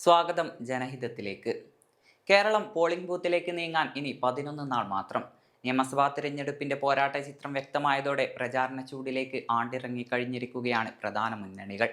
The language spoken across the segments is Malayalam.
സ്വാഗതം ജനഹിതത്തിലേക്ക്. കേരളം പോളിംഗ് ബൂത്തിലേക്ക് നീങ്ങാൻ ഇനി 11 നാൾ മാത്രം. നിയമസഭാ തിരഞ്ഞെടുപ്പിന്റെ പോരാട്ട ചിത്രം വ്യക്തമായതോടെ പ്രചാരണ ചൂടിലേക്ക് ആണ്ടിറങ്ങി കഴിഞ്ഞിരിക്കുകയാണ് പ്രധാന മുന്നണികൾ.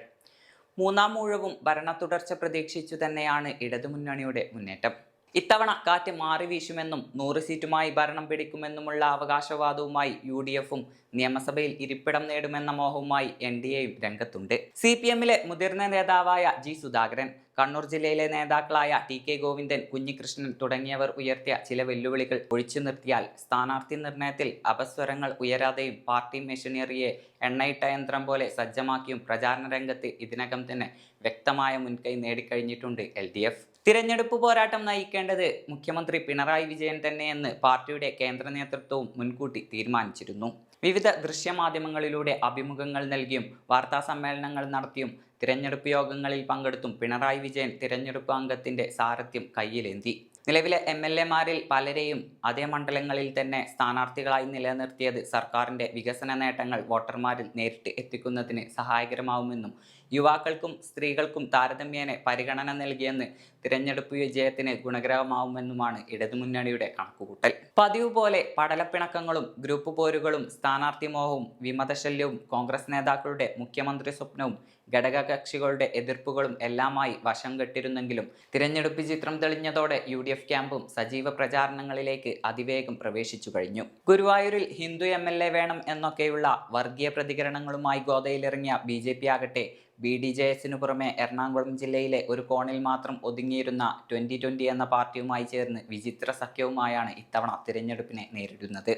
മൂന്നാം ഊഴവും ഭരണ തുടർച്ച പ്രതീക്ഷിച്ചു തന്നെയാണ് ഇടതുമുന്നണിയുടെ മുന്നേറ്റം. ഇത്തവണ കാറ്റ് മാറി വീശുമെന്നും 100 സീറ്റുമായി ഭരണം പിടിക്കുമെന്നുമുള്ള അവകാശവാദവുമായി UDFും നിയമസഭയിൽ ഇരിപ്പിടം നേടുമെന്ന മോഹവുമായി NDAയും രംഗത്തുണ്ട്. CPMലെ മുതിർന്ന നേതാവായ G സുധാകരൻ, കണ്ണൂർ ജില്ലയിലെ നേതാക്കളായ TK ഗോവിന്ദൻ, കുഞ്ഞികൃഷ്ണൻ തുടങ്ങിയവർ ഉയർത്തിയ ചില വെല്ലുവിളികൾ ഒഴിച്ചു നിർത്തിയാൽ സ്ഥാനാർത്ഥി നിർണയത്തിൽ അപസ്വരങ്ങൾ ഉയരാതെയും പാർട്ടി മെഷീനറിയെ എണ്ണയിട്ട യന്ത്രം പോലെ സജ്ജമാക്കിയും പ്രചാരണ രംഗത്ത് ഇതിനകം തന്നെ വ്യക്തമായ മുൻകൈ നേടിക്കഴിഞ്ഞിട്ടുണ്ട് LDF. തിരഞ്ഞെടുപ്പ് പോരാട്ടം നയിക്കേണ്ടത് മുഖ്യമന്ത്രി പിണറായി വിജയൻ തന്നെയെന്ന് പാർട്ടിയുടെ കേന്ദ്ര നേതൃത്വവും മുൻകൂട്ടി തീരുമാനിച്ചിരുന്നു. വിവിധ ദൃശ്യമാധ്യമങ്ങളിലൂടെ അഭിമുഖങ്ങൾ നൽകിയും വാർത്താ സമ്മേളനങ്ങൾ നടത്തിയും തിരഞ്ഞെടുപ്പ് യോഗങ്ങളിൽ പങ്കെടുത്തും പിണറായി വിജയൻ തിരഞ്ഞെടുപ്പ് അംഗത്തിന്റെ സാരഥ്യം കയ്യിലേന്തി. നിലവിലെ MLAമാരിൽ പലരെയും അതേ മണ്ഡലങ്ങളിൽ തന്നെ സ്ഥാനാർത്ഥികളായി നിലനിർത്തിയത് സർക്കാരിന്റെ വികസന നേട്ടങ്ങൾ വോട്ടർമാരിൽ നേരിട്ട് എത്തിക്കുന്നതിന് സഹായകരമാവുമെന്നും യുവാക്കൾക്കും സ്ത്രീകൾക്കും താരതമ്യേന പരിഗണന നൽകിയെന്ന് തിരഞ്ഞെടുപ്പ് വിജയത്തിന് ഗുണകരമാവുമെന്നുമാണ് ഇടതുമുന്നണിയുടെ കണക്കുകൂട്ടൽ. പതിവ് പോലെ പടലപ്പിണക്കങ്ങളും ഗ്രൂപ്പ് പോരുകളും സ്ഥാനാർത്ഥി മോഹവും വിമതശല്യവും കോൺഗ്രസ് നേതാക്കളുടെ മുഖ്യമന്ത്രി സ്വപ്നവും ഘടകകക്ഷികളുടെ എതിർപ്പുകളും എല്ലാമായി വശം കെട്ടിരുന്നെങ്കിലും തിരഞ്ഞെടുപ്പ് ചിത്രം തെളിഞ്ഞതോടെ UDF ക്യാമ്പും സജീവ പ്രചാരണങ്ങളിലേക്ക് അതിവേഗം പ്രവേശിച്ചു കഴിഞ്ഞു. ഗുരുവായൂരിൽ ഹിന്ദു MLA വേണം എന്നൊക്കെയുള്ള വർഗീയ പ്രതികരണങ്ങളുമായി ഗോതയിലിറങ്ങിയ BJP ആകട്ടെ BDJSനു പുറമെ എറണാകുളം ജില്ലയിലെ ഒരു കോണിൽ മാത്രം ഒതുങ്ങിയിരുന്ന 2020 എന്ന പാർട്ടിയുമായി ചേർന്ന് വിചിത്ര സഖ്യവുമായാണ് ഇത്തവണ തിരഞ്ഞെടുപ്പിനെ നേരിടുന്നത്.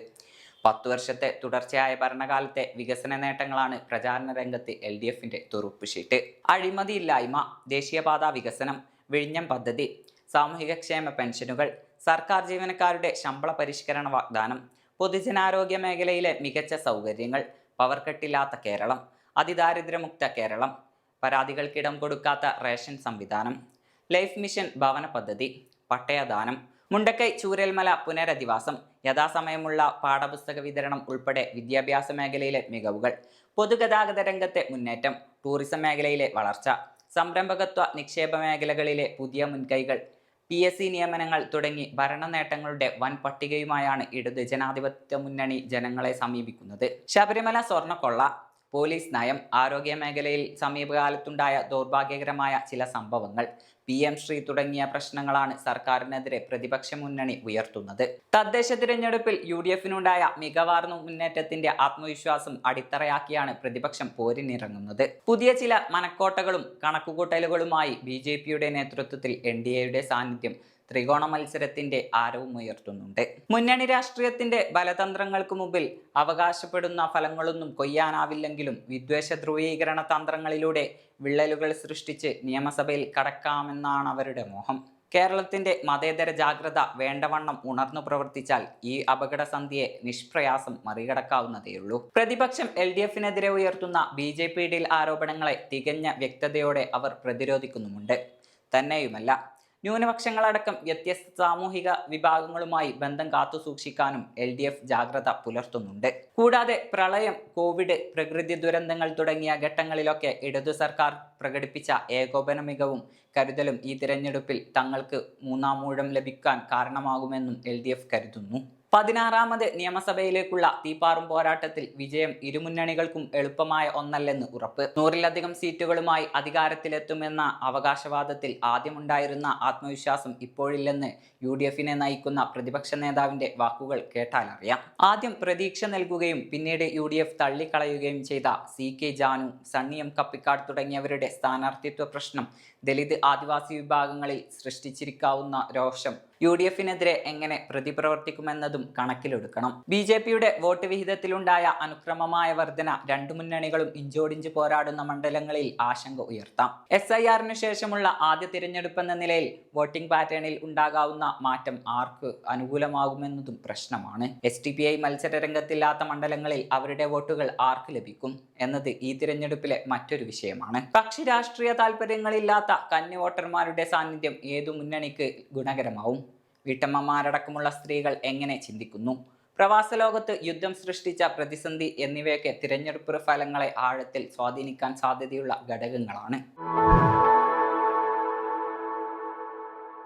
10 വർഷത്തെ തുടർച്ചയായ ഭരണകാലത്തെ വികസന നേട്ടങ്ങളാണ് പ്രചാരണ രംഗത്ത് LDFന്റെ തുറുപ്പുശീട്ട്. അഴിമതിയില്ലായ്മ, ദേശീയപാതാ വികസനം, വിഴിഞ്ഞം പദ്ധതി, സാമൂഹികക്ഷേമ പെൻഷനുകൾ, സർക്കാർ ജീവനക്കാരുടെ ശമ്പള പരിഷ്കരണ വാഗ്ദാനം, പൊതുജനാരോഗ്യ മേഖലയിലെ മികച്ച സൗകര്യങ്ങൾ, പവർ കട്ടില്ലാത്ത കേരളം, അതിദാരിദ്ര്യമുക്ത കേരളം, പരാതികൾക്കിടം കൊടുക്കാത്ത റേഷൻ സംവിധാനം, ലൈഫ് മിഷൻ ഭവന പദ്ധതി, പട്ടയദാനം, മുണ്ടക്കൈ ചൂരൽമല പുനരധിവാസം, യഥാസമയമുള്ള പാഠപുസ്തക വിതരണം ഉൾപ്പെടെ വിദ്യാഭ്യാസ മേഖലയിലെ മികവുകൾ, പൊതുഗതാഗത രംഗത്തെ മുന്നേറ്റം, ടൂറിസം മേഖലയിലെ വളർച്ച, സംരംഭകത്വ നിക്ഷേപ മേഖലകളിലെ പുതിയ മുൻകൈകൾ, PSC നിയമനങ്ങൾ തുടങ്ങി ഭരണ നേട്ടങ്ങളുടെ വൻ പട്ടികയുമായാണ് ഇടത് ജനാധിപത്യ മുന്നണി ജനങ്ങളെ സമീപിക്കുന്നത്. ശബരിമല സ്വർണ്ണക്കൊള്ള, പോലീസ് നയം, ആരോഗ്യ മേഖലയിൽ സമീപകാലത്തുണ്ടായ ദൗർഭാഗ്യകരമായ ചില സംഭവങ്ങൾ, PM ശ്രീ തുടങ്ങിയ പ്രശ്നങ്ങളാണ് സർക്കാരിനെതിരെ പ്രതിപക്ഷ മുന്നണി ഉയർത്തുന്നത്. തദ്ദേശ തിരഞ്ഞെടുപ്പിൽ UDFനുണ്ടായ മികവാർന്ന മുന്നേറ്റത്തിന്റെ ആത്മവിശ്വാസം അടിത്തറയാക്കിയാണ് പ്രതിപക്ഷം പോരിനിറങ്ങുന്നത്. പുതിയ ചില മനക്കോട്ടകളും കണക്കുകൂട്ടലുകളുമായി BJPയുടെ നേതൃത്വത്തിൽ NDAയുടെ സാന്നിധ്യം ത്രികോണ മത്സരത്തിന്റെ ആരവമുയർത്തുന്നുണ്ട്. മുന്നണി രാഷ്ട്രീയത്തിന്റെ ബലതന്ത്രങ്ങൾക്ക് മുമ്പിൽ അവകാശപ്പെടുന്ന ഫലങ്ങളൊന്നും കൊയ്യാനാവില്ലെങ്കിലും വിദ്വേഷ ധ്രുവീകരണ തന്ത്രങ്ങളിലൂടെ വിള്ളലുകൾ സൃഷ്ടിച്ച് നിയമസഭയിൽ കടക്കാമെന്നാണ് അവരുടെ മോഹം. കേരളത്തിന്റെ മതേതര ജാഗ്രത വേണ്ടവണ്ണം ഉണർന്നു പ്രവർത്തിച്ചാൽ ഈ അപകടസന്ധിയെ നിഷ്പ്രയാസം മറികടക്കാവുന്നതേയുള്ളൂ. പ്രതിപക്ഷം LDFനെതിരെ ഉയർത്തുന്ന BJPയുടെ ആരോപണങ്ങളെ തികഞ്ഞ വ്യക്തതയോടെ അവർ പ്രതിരോധിക്കുന്നുമുണ്ട്. തന്നെയുമല്ല, ന്യൂനപക്ഷങ്ങളടക്കം വ്യത്യസ്ത സാമൂഹിക വിഭാഗങ്ങളുമായി ബന്ധം കാത്തുസൂക്ഷിക്കാനും LDF ജാഗ്രത പുലർത്തുന്നുണ്ട്. കൂടാതെ പ്രളയം, കോവിഡ്, പ്രകൃതി ദുരന്തങ്ങൾ തുടങ്ങിയ ഘട്ടങ്ങളിലൊക്കെ ഇടതു സർക്കാർ പ്രകടിപ്പിച്ച ഏകോപന മികവും കരുതലും ഈ തിരഞ്ഞെടുപ്പിൽ തങ്ങൾക്ക് മൂന്നാം ഊഴം ലഭിക്കാൻ കാരണമാകുമെന്നും LDF കരുതുന്നു. 16ാമത് നിയമസഭയിലേക്കുള്ള തീപ്പാറും പോരാട്ടത്തിൽ വിജയം ഇരുമുന്നണികൾക്കും എളുപ്പമായ ഒന്നല്ലെന്ന് ഉറപ്പ്. 100-ലധികം സീറ്റുകളുമായി അധികാരത്തിലെത്തുമെന്ന അവകാശവാദത്തിൽ ആദ്യമുണ്ടായിരുന്ന ആത്മവിശ്വാസം ഇപ്പോഴില്ലെന്ന് UDFനെ നയിക്കുന്ന പ്രതിപക്ഷ നേതാവിന്റെ വാക്കുകൾ കേട്ടാലറിയാം. ആദ്യം പ്രതീക്ഷ നൽകുകയും പിന്നീട് UDF തള്ളിക്കളയുകയും ചെയ്ത CK ജാനു, സണ്ണി M കപ്പിക്കാട് തുടങ്ങിയവരുടെ സ്ഥാനാർത്ഥിത്വ പ്രശ്നം ദലിത് ആദിവാസി വിഭാഗങ്ങളിൽ സൃഷ്ടിച്ചിരിക്കാവുന്ന രോഷം UDFനെതിരെ എങ്ങനെ പ്രതിപ്രവർത്തിക്കുമെന്നതും കണക്കിലെടുക്കണം. BJPയുടെ വോട്ട് വിഹിതത്തിലുണ്ടായ അനുക്രമമായ വർധന രണ്ടു മുന്നണികളും ഇഞ്ചോടിഞ്ച് പോരാടുന്ന മണ്ഡലങ്ങളിൽ ആശങ്ക ഉയർത്താം. SIRനു ശേഷമുള്ള ആദ്യ തിരഞ്ഞെടുപ്പെന്ന നിലയിൽ വോട്ടിംഗ് പാറ്റേണിൽ ഉണ്ടാകാവുന്ന മാറ്റം ആർക്ക് അനുകൂലമാകുമെന്നതും പ്രശ്നമാണ്. SDPI മത്സര രംഗത്തില്ലാത്ത മണ്ഡലങ്ങളിൽ അവരുടെ വോട്ടുകൾ ആർക്ക് ലഭിക്കും എന്നത് ഈ തിരഞ്ഞെടുപ്പിലെ മറ്റൊരു വിഷയമാണ്. കക്ഷി രാഷ്ട്രീയ താല്പര്യങ്ങളില്ലാത്ത കന്നി വോട്ടർമാരുടെ സാന്നിധ്യം ഏതു മുന്നണിക്ക് ഗുണകരമാവും? വീട്ടമ്മമാരടക്കമുള്ള സ്ത്രീകൾ എങ്ങനെ ചിന്തിക്കുന്നു? പ്രവാസ ലോകത്ത് യുദ്ധം സൃഷ്ടിച്ച പ്രതിസന്ധി എന്നിവയൊക്കെ തിരഞ്ഞെടുപ്പ് ഫലങ്ങളെ ആഴത്തിൽ സ്വാധീനിക്കാൻ സാധ്യതയുള്ള ഘടകങ്ങളാണ്.